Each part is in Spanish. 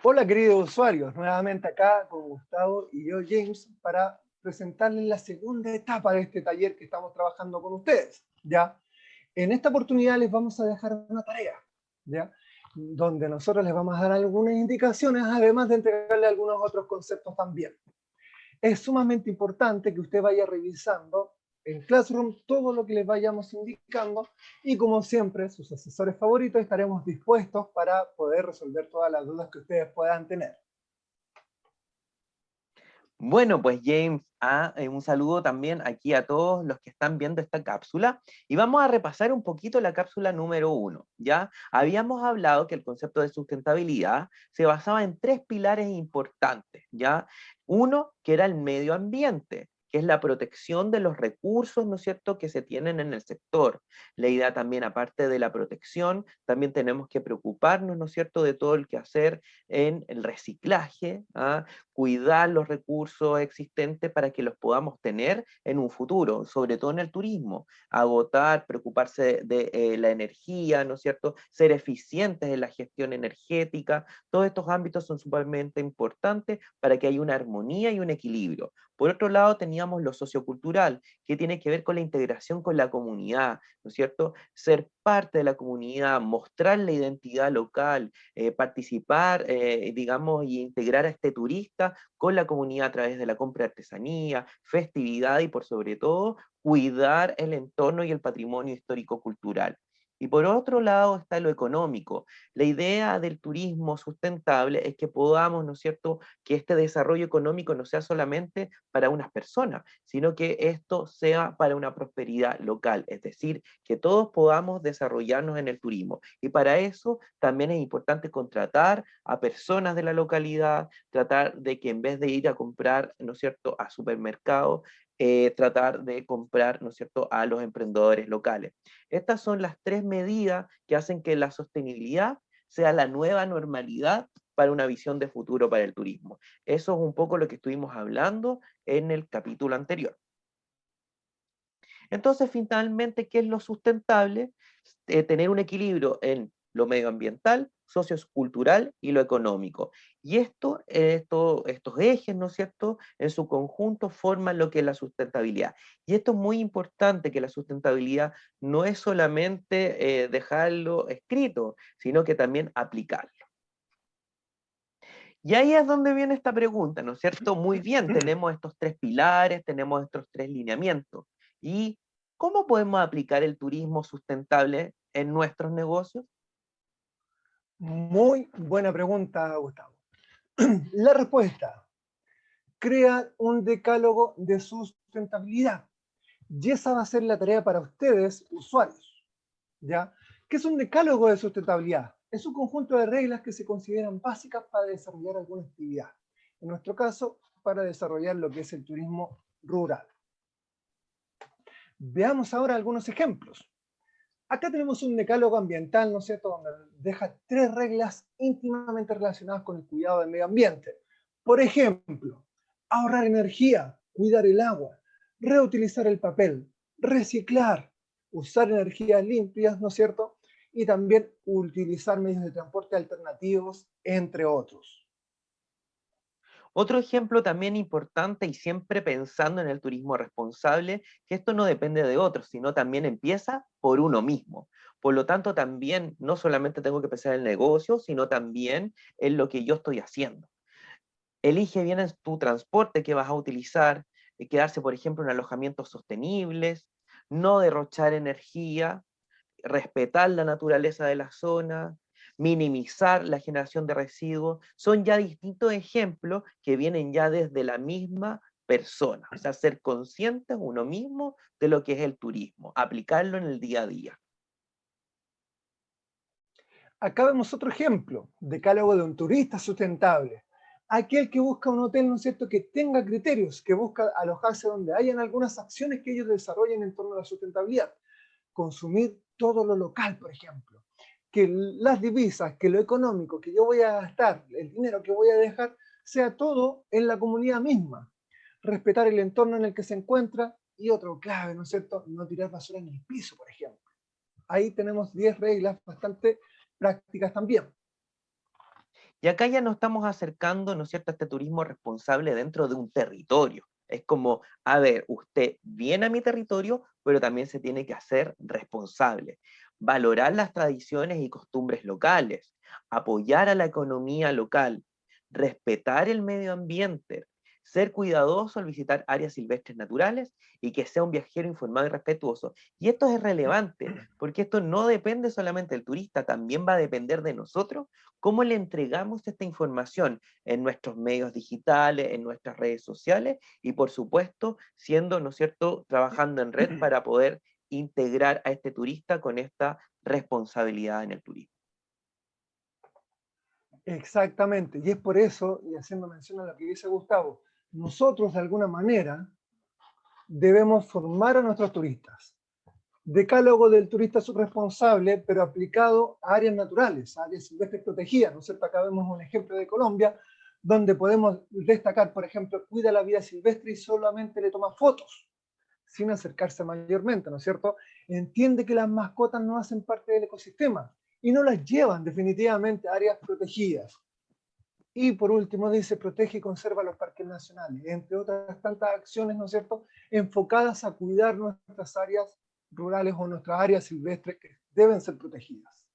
Hola queridos usuarios, nuevamente acá con Gustavo y yo James para presentarles la segunda etapa de este taller que estamos trabajando con ustedes, ¿ya? En esta oportunidad les vamos a dejar una tarea, ¿ya? Donde nosotros les vamos a dar algunas indicaciones, además de entregarle algunos otros conceptos también. Es sumamente importante que usted vaya revisando en Classroom todo lo que les vayamos indicando y como siempre, sus asesores favoritos estaremos dispuestos para poder resolver todas las dudas que ustedes puedan tener. Bueno, pues James, un saludo también aquí a todos los que están viendo esta cápsula y vamos a repasar un poquito la cápsula número 1, ¿ya? Habíamos hablado que el concepto de sustentabilidad se basaba en 3 pilares importantes, ¿ya? Uno, que era el medio ambiente, que es la protección de los recursos, ¿no es cierto?, que se tienen en el sector. La idea también, aparte de la protección, también tenemos que preocuparnos, ¿no es cierto?, de todo el quehacer en el reciclaje, cuidar los recursos existentes para que los podamos tener en un futuro, sobre todo en el turismo, agotar, preocuparse de la energía, ¿no es cierto?, ser eficientes en la gestión energética, todos estos ámbitos son sumamente importantes para que haya una armonía y un equilibrio. Por otro lado, teníamos lo sociocultural, que tiene que ver con la integración con la comunidad, ¿no es cierto?, ser parte de la comunidad, mostrar la identidad local, participar, digamos, y integrar a este turista con la comunidad a través de la compra de artesanía, festividad y por sobre todo cuidar el entorno y el patrimonio histórico-cultural. Y por otro lado está lo económico. La idea del turismo sustentable es que podamos, ¿no es cierto?, que este desarrollo económico no sea solamente para unas personas, sino que esto sea para una prosperidad local, es decir, que todos podamos desarrollarnos en el turismo. Y para eso también es importante contratar a personas de la localidad, tratar de que en vez de ir a comprar, ¿no es cierto?, a supermercados, tratar de comprar, ¿no es cierto?, a los emprendedores locales. Estas son las 3 medidas que hacen que la sostenibilidad sea la nueva normalidad para una visión de futuro para el turismo. Eso es un poco lo que estuvimos hablando en el capítulo anterior. Entonces, finalmente, ¿qué es lo sustentable? Tener un equilibrio en lo medioambiental, sociocultural y lo económico. Y estos ejes, ¿no es cierto?, en su conjunto forman lo que es la sustentabilidad. Y esto es muy importante, que la sustentabilidad no es solamente dejarlo escrito, sino que también aplicarlo. Y ahí es donde viene esta pregunta, ¿no es cierto? Muy bien, tenemos estos 3 pilares, tenemos estos 3 lineamientos. ¿Y cómo podemos aplicar el turismo sustentable en nuestros negocios? Muy buena pregunta, Gustavo. La respuesta: crea un decálogo de sustentabilidad. Y esa va a ser la tarea para ustedes, usuarios, ¿ya? ¿Qué es un decálogo de sustentabilidad? Es un conjunto de reglas que se consideran básicas para desarrollar alguna actividad. En nuestro caso, para desarrollar lo que es el turismo rural. Veamos ahora algunos ejemplos. Acá tenemos un decálogo ambiental, ¿no es cierto?, donde deja 3 reglas íntimamente relacionadas con el cuidado del medio ambiente. Por ejemplo, ahorrar energía, cuidar el agua, reutilizar el papel, reciclar, usar energías limpias, ¿no es cierto?, y también utilizar medios de transporte alternativos, entre otros. Otro ejemplo también importante y siempre pensando en el turismo responsable, que esto no depende de otros, sino también empieza por uno mismo. Por lo tanto, también no solamente tengo que pensar en el negocio, sino también en lo que yo estoy haciendo. Elige bien tu transporte que vas a utilizar, quedarse, por ejemplo, en alojamientos sostenibles, no derrochar energía, respetar la naturaleza de la zona, minimizar la generación de residuos, son ya distintos ejemplos que vienen ya desde la misma persona, o sea, ser consciente uno mismo de lo que es el turismo, aplicarlo en el día a día. Acá vemos otro ejemplo, decálogo de un turista sustentable. Aquel que busca un hotel, ¿no es cierto?, que tenga criterios, que busca alojarse donde hayan algunas acciones que ellos desarrollen en torno a la sustentabilidad. Consumir todo lo local, por ejemplo. Que las divisas, que lo económico que yo voy a gastar, el dinero que voy a dejar, sea todo en la comunidad misma. Respetar el entorno en el que se encuentra y otro clave, ¿no es cierto?, no tirar basura en el piso, por ejemplo. Ahí tenemos 10 reglas bastante prácticas también. Y acá ya nos estamos acercando, ¿no es cierto?, a este turismo responsable dentro de un territorio. Es como, a ver, usted viene a mi territorio, pero también se tiene que hacer responsable. Valorar las tradiciones y costumbres locales, apoyar a la economía local, respetar el medio ambiente, ser cuidadoso al visitar áreas silvestres naturales y que sea un viajero informado y respetuoso. Y esto es relevante, porque esto no depende solamente del turista, también va a depender de nosotros cómo le entregamos esta información en nuestros medios digitales, en nuestras redes sociales y por supuesto siendo, ¿no es cierto?, trabajando en red para poder integrar a este turista con esta responsabilidad en el turismo. Exactamente, y es por eso, y haciendo mención a lo que dice Gustavo, nosotros de alguna manera debemos formar a nuestros turistas. Decálogo del turista subresponsable, pero aplicado a áreas naturales, a áreas silvestres protegidas, ¿no es cierto? Acá vemos un ejemplo de Colombia, donde podemos destacar, por ejemplo, cuida la vida silvestre y solamente le toma fotos, sin acercarse mayormente, ¿no es cierto? Entiende que las mascotas no hacen parte del ecosistema y no las llevan definitivamente a áreas protegidas. Y por último dice, protege y conserva los parques nacionales, entre otras tantas acciones, ¿no es cierto?, enfocadas a cuidar nuestras áreas rurales o nuestras áreas silvestres que deben ser protegidas.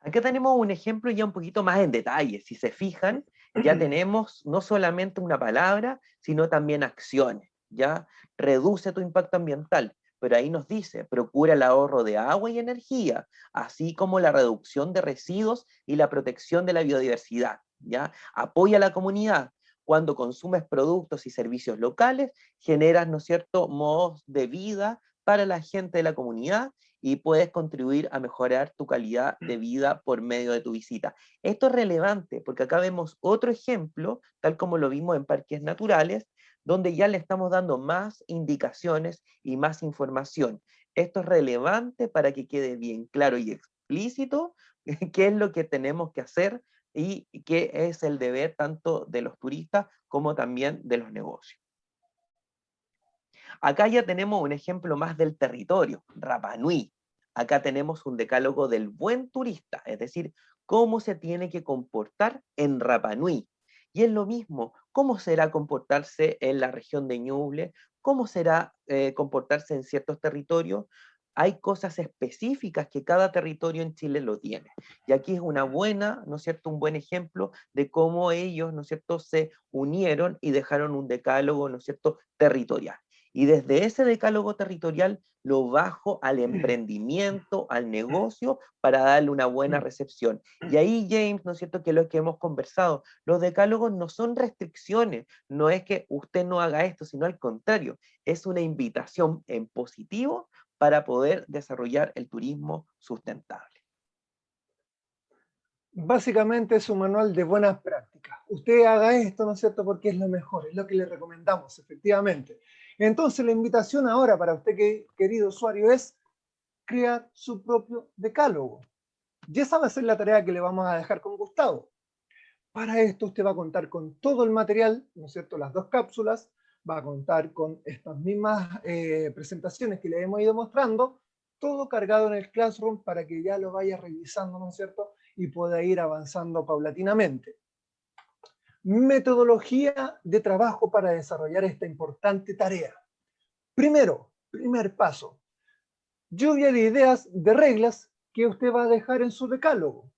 Acá tenemos un ejemplo ya un poquito más en detalle. Si se fijan, ya tenemos no solamente una palabra, sino también acciones, ¿ya? Reduce tu impacto ambiental, pero ahí nos dice, procura el ahorro de agua y energía, así como la reducción de residuos y la protección de la biodiversidad, ¿ya? Apoya a la comunidad. Cuando consumes productos y servicios locales, generas, ¿no es cierto?, modos de vida para la gente de la comunidad y puedes contribuir a mejorar tu calidad de vida por medio de tu visita. Esto es relevante porque acá vemos otro ejemplo, tal como lo vimos en parques naturales, donde ya le estamos dando más indicaciones y más información. Esto es relevante para que quede bien claro y explícito qué es lo que tenemos que hacer y qué es el deber tanto de los turistas como también de los negocios. Acá ya tenemos un ejemplo más del territorio, Rapa Nui. Acá tenemos un decálogo del buen turista, es decir, cómo se tiene que comportar en Rapa Nui. Y es lo mismo, cómo será comportarse en la región de Ñuble, cómo será comportarse en ciertos territorios. Hay cosas específicas que cada territorio en Chile lo tiene. Y aquí es una buena, ¿no es cierto?, un buen ejemplo de cómo ellos, ¿no es cierto?, se unieron y dejaron un decálogo, ¿no es cierto?, territorial. Y desde ese decálogo territorial lo bajo al emprendimiento, al negocio, para darle una buena recepción. Y ahí, James, ¿no es cierto?, que es lo que hemos conversado, los decálogos no son restricciones, no es que usted no haga esto, sino al contrario, es una invitación en positivo para poder desarrollar el turismo sustentable. Básicamente es un manual de buenas prácticas. Usted haga esto, ¿no es cierto?, porque es lo mejor, es lo que le recomendamos, efectivamente. Entonces la invitación ahora para usted, querido usuario, es crear su propio decálogo. Y esa va a ser la tarea que le vamos a dejar con Gustavo. Para esto usted va a contar con todo el material, ¿no es cierto?, las dos cápsulas, va a contar con estas mismas presentaciones que le hemos ido mostrando, todo cargado en el Classroom para que ya lo vaya revisando, ¿no es cierto?, y pueda ir avanzando paulatinamente. Metodología de trabajo para desarrollar esta importante tarea. Primero, primer paso, lluvia de ideas, de reglas que usted va a dejar en su decálogo.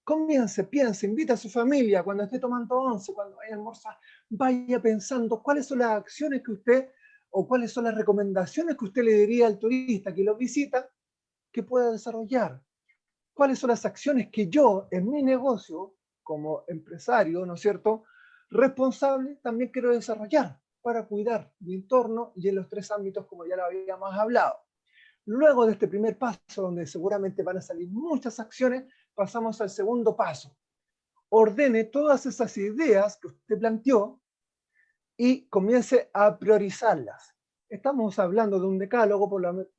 Comience, piense, invita a su familia cuando esté tomando once, cuando vaya a almorzar, vaya pensando cuáles son las acciones que usted o cuáles son las recomendaciones que usted le diría al turista que lo visita que pueda desarrollar. Cuáles son las acciones que yo en mi negocio como empresario, ¿no es cierto?, responsable también quiero desarrollar para cuidar mi entorno y en los tres ámbitos como ya lo habíamos hablado. Luego de este primer paso, donde seguramente van a salir muchas acciones, pasamos al segundo paso. Ordene todas esas ideas que usted planteó y comience a priorizarlas. Estamos hablando de un decálogo,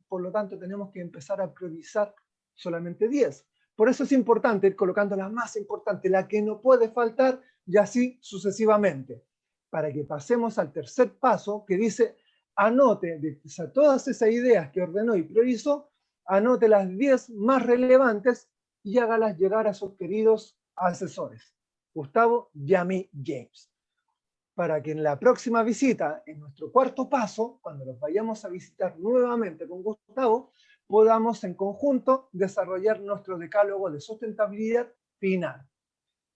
por lo tanto tenemos que empezar a priorizar solamente 10. Por eso es importante ir colocando la más importante, la que no puede faltar, y así sucesivamente, para que pasemos al tercer paso que dice, anote de todas esas ideas que ordenó y priorizó, anote las 10 más relevantes y hágalas llegar a sus queridos asesores, Gustavo y a mí, James, para que en la próxima visita, en nuestro cuarto paso, cuando los vayamos a visitar nuevamente con Gustavo, podamos en conjunto desarrollar nuestro decálogo de sustentabilidad final,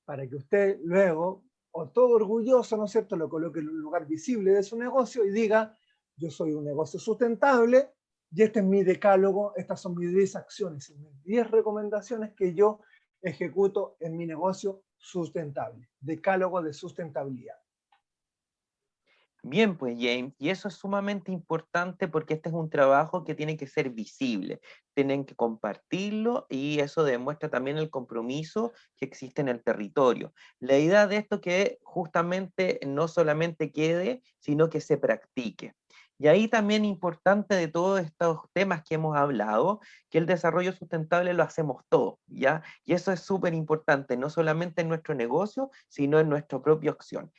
para que usted luego, o todo orgulloso, ¿no es cierto?, lo coloque en un lugar visible de su negocio y diga, yo soy un negocio sustentable y este es mi decálogo, estas son mis 10 acciones, mis 10 recomendaciones que yo ejecuto en mi negocio sustentable. Decálogo de sustentabilidad. Bien, pues James, y eso es sumamente importante porque este es un trabajo que tiene que ser visible, tienen que compartirlo y eso demuestra también el compromiso que existe en el territorio. La idea de esto que justamente no solamente quede, sino que se practique. Y ahí también importante de todos estos temas que hemos hablado, que el desarrollo sustentable lo hacemos todos, ¿ya? Y eso es súper importante, no solamente en nuestro negocio, sino en nuestra propia acción.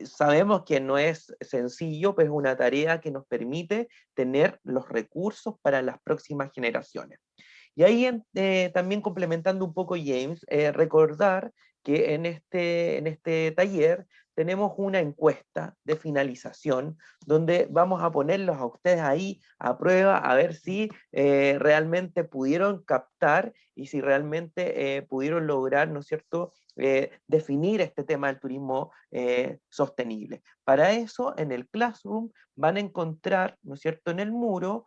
Sabemos que no es sencillo, pero es una tarea que nos permite tener los recursos para las próximas generaciones. Y ahí también complementando un poco James, recordar que en este taller tenemos una encuesta de finalización donde vamos a ponerlos a ustedes ahí a prueba a ver si realmente pudieron captar y si realmente pudieron lograr, ¿no es cierto?, definir este tema del turismo sostenible. Para eso, en el Classroom van a encontrar, ¿no es cierto?, en el muro,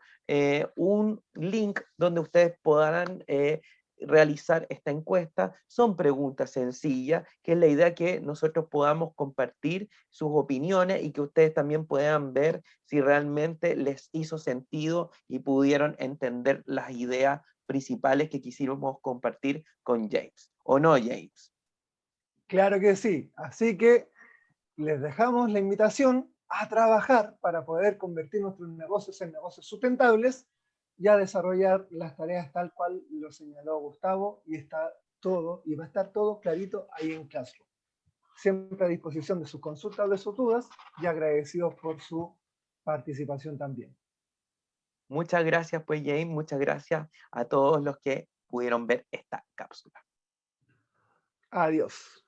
un link donde ustedes podrán realizar esta encuesta. Son preguntas sencillas, que es la idea que nosotros podamos compartir sus opiniones y que ustedes también puedan ver si realmente les hizo sentido y pudieron entender las ideas principales que quisimos compartir con James. ¿O no, James? Claro que sí. Así que les dejamos la invitación a trabajar para poder convertir nuestros negocios en negocios sustentables y a desarrollar las tareas tal cual lo señaló Gustavo y está todo, y va a estar todo clarito ahí en Classroom. Siempre a disposición de sus consultas o de sus dudas y agradecidos por su participación también. Muchas gracias, pues, James. Muchas gracias a todos los que pudieron ver esta cápsula. Adiós.